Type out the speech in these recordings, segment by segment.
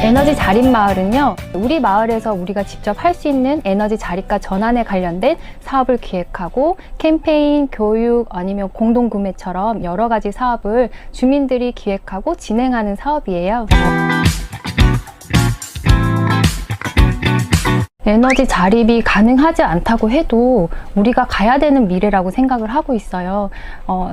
에너지 자립 마을은요, 우리 마을에서 우리가 직접 할 수 있는 에너지 자립과 전환에 관련된 사업을 기획하고 캠페인, 교육, 아니면 공동구매처럼 여러 가지 사업을 주민들이 기획하고 진행하는 사업이에요. 에너지 자립이 가능하지 않다고 해도 우리가 가야 되는 미래라고 생각을 하고 있어요.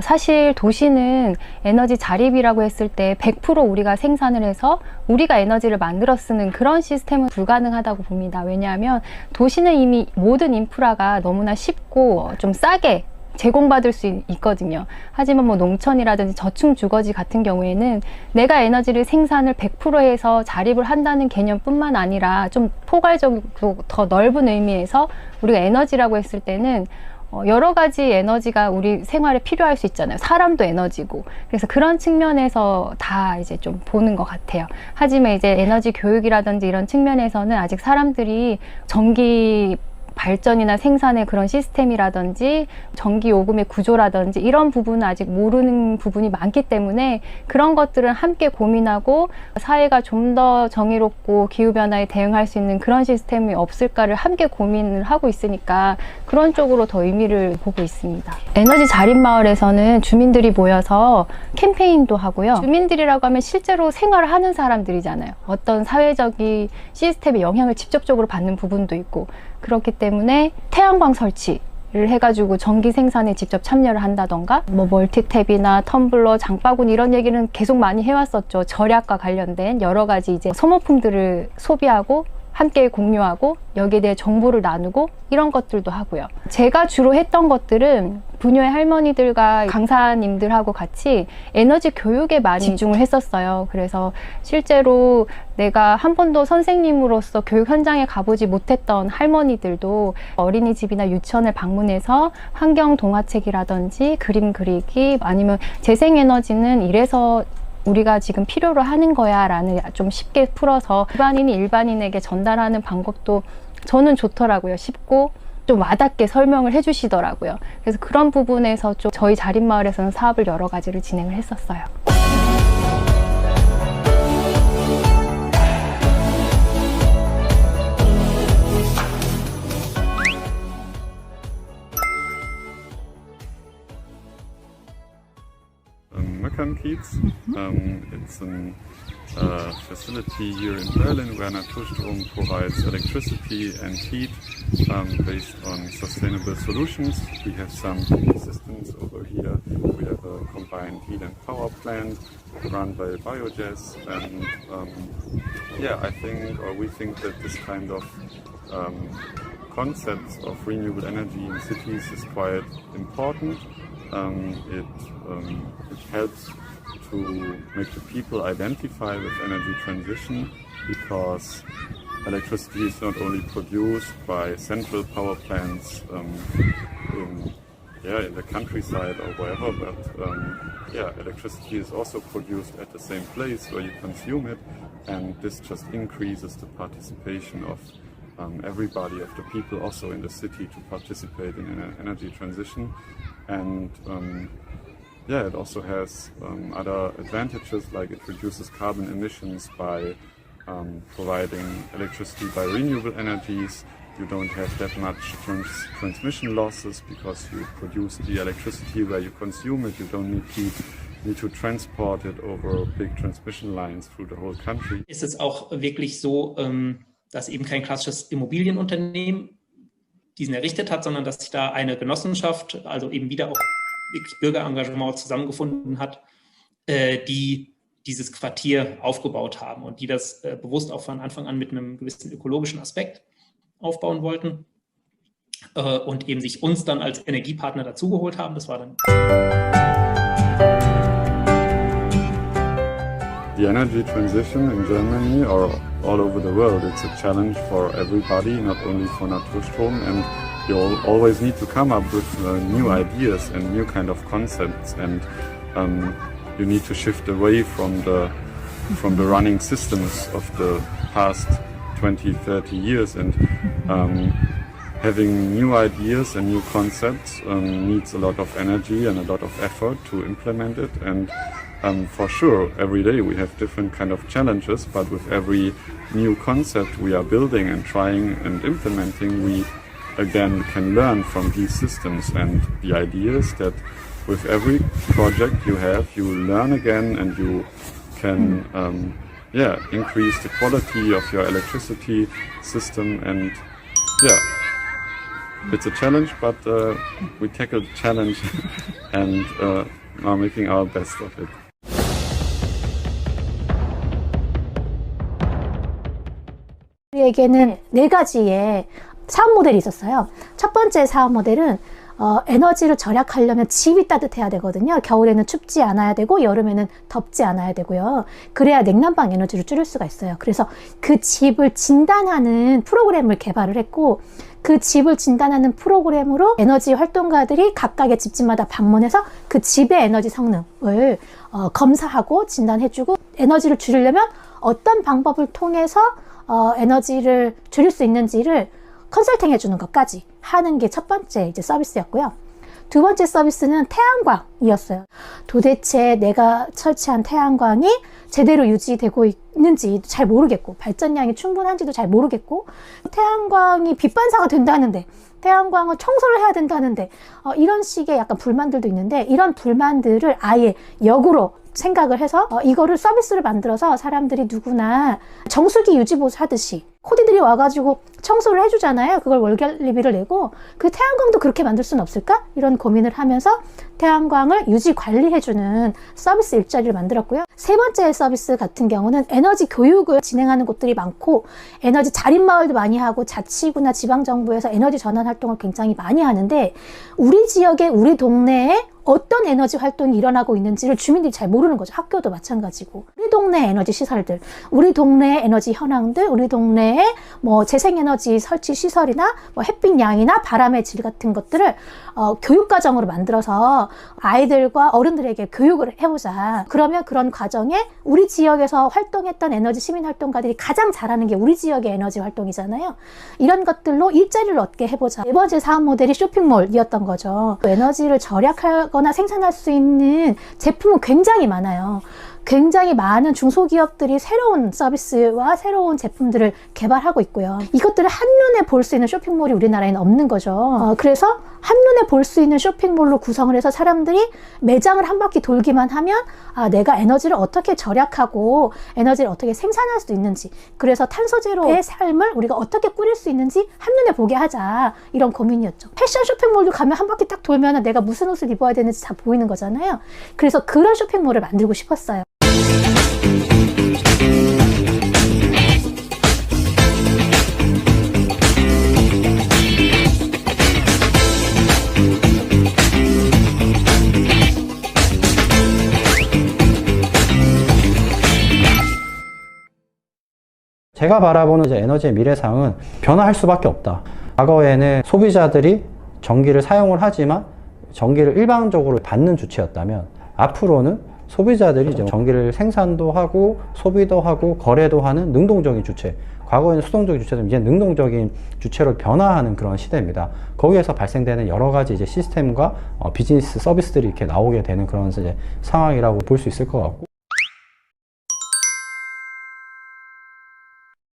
사실 도시는 에너지 자립이라고 했을 때 100% 우리가 생산을 해서 우리가 에너지를 만들어 쓰는 그런 시스템은 불가능하다고 봅니다. 왜냐하면 도시는 이미 모든 인프라가 너무나 쉽고 좀 싸게 제공받을 수 있거든요. 하지만 뭐 농촌이라든지 저층 주거지 같은 경우에는 내가 에너지를 생산을 100% 해서 자립을 한다는 개념뿐만 아니라 좀 포괄적이고 더 넓은 의미에서 우리가 에너지라고 했을 때는 여러 가지 에너지가 우리 생활에 필요할 수 있잖아요. 사람도 에너지고. 그래서 그런 측면에서 다 이제 좀 보는 것 같아요. 하지만 이제 에너지 교육이라든지 이런 측면에서는 아직 사람들이 전기 발전이나 생산의 그런 시스템이라든지 전기 요금의 구조라든지 이런 부분은 아직 모르는 부분이 많기 때문에 그런 것들은 함께 고민하고 사회가 좀 더 정의롭고 기후변화에 대응할 수 있는 그런 시스템이 없을까를 함께 고민을 하고 있으니까 그런 쪽으로 더 의미를 보고 있습니다. 에너지 자립 마을에서는 주민들이 모여서 캠페인도 하고요. 주민들이라고 하면 실제로 생활을 하는 사람들이잖아요. 어떤 사회적인 시스템의 영향을 직접적으로 받는 부분도 있고, 그렇기 때문에 태양광 설치를 해가지고 전기 생산에 직접 참여를 한다던가, 뭐 멀티탭이나 텀블러, 장바구니 이런 얘기는 계속 많이 해왔었죠. 절약과 관련된 여러 가지 이제 소모품들을 소비하고 함께 공유하고 여기에 대해 정보를 나누고 이런 것들도 하고요. 제가 주로 했던 것들은 부녀의 할머니들과 강사님들하고 같이 에너지 교육에 많이 집중을 했었어요. 그래서 실제로 내가 한 번도 선생님으로서 교육 현장에 가보지 못했던 할머니들도 어린이집이나 유치원을 방문해서 환경 동화책이라든지 그림 그리기, 아니면 재생에너지는 이래서 우리가 지금 필요로 하는 거야 라는 좀 쉽게 풀어서 일반인이 일반인에게 전달하는 방법도 저는 좋더라고요. 쉽고 좀 와닿게 설명을 해주시더라고요. 그래서 그런 부분에서 좀 저희 자립마을에서는 사업을 여러 가지를 진행을 했었어요. Kiez. It's a facility here in Berlin where Naturstrom provides electricity and heat based on sustainable solutions. We have some systems over here. We have a combined heat and power plant run by biogas, and I think, or we think that this kind of concepts of renewable energy in cities is quite important. It helps to make the people identify with energy transition, because electricity is not only produced by central power plants in the countryside or wherever, but electricity is also produced at the same place where you consume it, and this just increases the participation of everybody, of the people also in the city, to participate in an energy transition. And it also has other advantages, like it reduces carbon emissions by providing electricity by renewable energies. You don't have that much transmission losses because you produce the electricity where you consume it. You don't need to transport it over big transmission lines through the whole country. Ist es auch wirklich so, dass eben kein klassisches Immobilienunternehmen diesen errichtet hat, sondern dass sich da eine Genossenschaft, also eben wieder auch wirklich Bürgerengagement zusammengefunden hat, die dieses Quartier aufgebaut haben und die das bewusst auch von Anfang an mit einem gewissen ökologischen Aspekt aufbauen wollten und eben sich uns dann als Energiepartner dazugeholt haben. Das war dann The energy transition in Germany or all over the world, it's a challenge for everybody, not only for Naturstrom, and you always need to come up with new ideas and new kind of concepts, and you need to shift away from the running systems of the past 20-30 years, and having new ideas and new concepts needs a lot of energy and a lot of effort to implement it, and For sure, every day we have different kind of challenges, but with every new concept we are building and trying and implementing, we again can learn from these systems. And the idea is that with every project you have, you learn again and you can increase the quality of your electricity system. And it's a challenge, but we tackle the challenge and are making our best of it. 우리에게는 4가지의 사업 모델이 있었어요. 첫 번째 사업 모델은 에너지를 절약하려면 집이 따뜻해야 되거든요. 겨울에는 춥지 않아야 되고 여름에는 덥지 않아야 되고요. 그래야 냉난방 에너지를 줄일 수가 있어요. 그래서 그 집을 진단하는 프로그램을 개발을 했고, 그 집을 진단하는 프로그램으로 에너지 활동가들이 각각의 집집마다 방문해서 그 집의 에너지 성능을 검사하고 진단해주고, 에너지를 줄이려면 어떤 방법을 통해서 에너지를 줄일 수 있는지를 컨설팅 해주는 것까지 하는 게 첫 번째 이제 서비스였고요. 두 번째 서비스는 태양광이었어요. 도대체 내가 설치한 태양광이 제대로 유지되고 있는지 잘 모르겠고, 발전량이 충분한지도 잘 모르겠고, 태양광이 빛 반사가 된다는데, 태양광을 청소를 해야 된다는데, 이런 식의 약간 불만들도 있는데, 이런 불만들을 아예 역으로 생각을 해서 이거를 서비스를 만들어서 사람들이 누구나 정수기 유지보수 하듯이 코디들이 와가지고 청소를 해주잖아요. 그걸 월결리비를 내고, 그 태양광도 그렇게 만들 수는 없을까? 이런 고민을 하면서 태양광을 유지 관리해주는 서비스 일자리를 만들었고요. 세 번째 서비스 같은 경우는 에너지 교육을 진행하는 곳들이 많고, 에너지 자립마을도 많이 하고, 자치구나 지방정부에서 에너지 전환 활동을 굉장히 많이 하는데, 우리 지역에, 우리 동네에 어떤 에너지 활동이 일어나고 있는지를 주민들이 잘 모르는 거죠. 학교도 마찬가지고. 우리 동네 에너지 시설들, 우리 동네의 에너지 현황들, 우리 동네의 뭐 재생에너지 설치 시설이나 뭐 햇빛 양이나 바람의 질 같은 것들을 교육과정으로 만들어서 아이들과 어른들에게 교육을 해보자. 그러면 그런 과정에 우리 지역에서 활동했던 에너지 시민활동가들이 가장 잘하는 게 우리 지역의 에너지 활동이잖아요. 이런 것들로 일자리를 얻게 해보자. 네 번째 사업 모델이 쇼핑몰이었던 거죠. 에너지를 절약하거나 생산할 수 있는 제품은 굉장히 많아요. 굉장히 많은 중소기업들이 새로운 서비스와 새로운 제품들을 개발하고 있고요. 이것들을 한눈에 볼 수 있는 쇼핑몰이 우리나라에는 없는 거죠. 그래서 한눈에 볼 수 있는 쇼핑몰로 구성을 해서 사람들이 매장을 한 바퀴 돌기만 하면 내가 에너지를 어떻게 절약하고 에너지를 어떻게 생산할 수 있는지, 그래서 탄소제로의 삶을 우리가 어떻게 꾸릴 수 있는지 한눈에 보게 하자, 이런 고민이었죠. 패션 쇼핑몰도 가면 한 바퀴 딱 돌면 내가 무슨 옷을 입어야 되는지 다 보이는 거잖아요. 그래서 그런 쇼핑몰을 만들고 싶었어요. 제가 바라보는 이제 에너지의 미래상은 변화할 수밖에 없다. 과거에는 소비자들이 전기를 사용을 하지만 전기를 일방적으로 받는 주체였다면, 앞으로는 소비자들이 이제 전기를 생산도 하고 소비도 하고 거래도 하는 능동적인 주체, 과거에는 수동적인 주체도 이제 능동적인 주체로 변화하는 그런 시대입니다. 거기에서 발생되는 여러 가지 이제 시스템과 비즈니스 서비스들이 이렇게 나오게 되는 그런 이제 상황이라고 볼 수 있을 것 같고,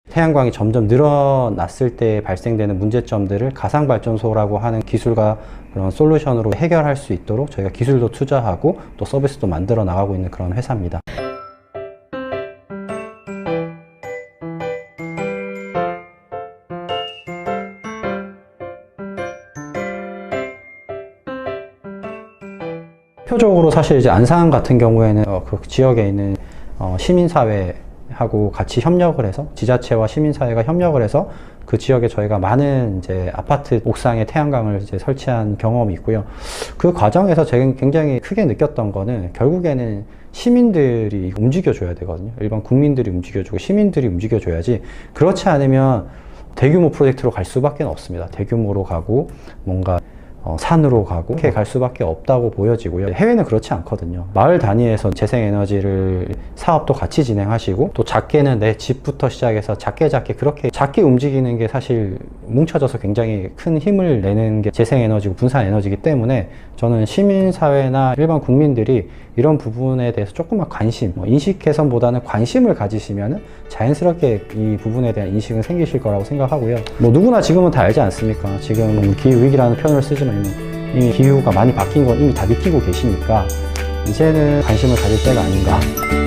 태양광이 점점 늘어났을 때 발생되는 문제점들을 가상발전소라고 하는 기술과 그런 솔루션으로 해결할 수 있도록 저희가 기술도 투자하고 또 서비스도 만들어 나가고 있는 그런 회사입니다. 대표적으로 사실 이제 안산 같은 경우에는 그 지역에 있는 시민사회하고 같이 협력을 해서, 지자체와 시민사회가 협력을 해서 그 지역에 저희가 많은 이제 아파트 옥상에 태양광을 이제 설치한 경험이 있고요. 그 과정에서 제가 굉장히 크게 느꼈던 거는, 결국에는 시민들이 움직여줘야 되거든요. 일반 국민들이 움직여주고 시민들이 움직여줘야지, 그렇지 않으면 대규모 프로젝트로 갈 수밖에 없습니다. 대규모로 가고 뭔가 산으로 가고 이렇게 갈 수밖에 없다고 보여지고요. 해외는 그렇지 않거든요. 마을 단위에서 재생에너지를 사업도 같이 진행하시고 또 작게는 내 집부터 시작해서 작게 그렇게 작게 움직이는 게 사실 뭉쳐져서 굉장히 큰 힘을 내는 게 재생에너지고 분산에너지이기 때문에 저는 시민사회나 일반 국민들이 이런 부분에 대해서 조금만 관심, 인식 개선보다는 관심을 가지시면 자연스럽게 이 부분에 대한 인식은 생기실 거라고 생각하고요. 누구나 지금은 다 알지 않습니까? 지금 기후위기라는 표현을 쓰지만 이미 기후가 많이 바뀐 건 이미 다 느끼고 계시니까 이제는 관심을 가질 때가 아닌가.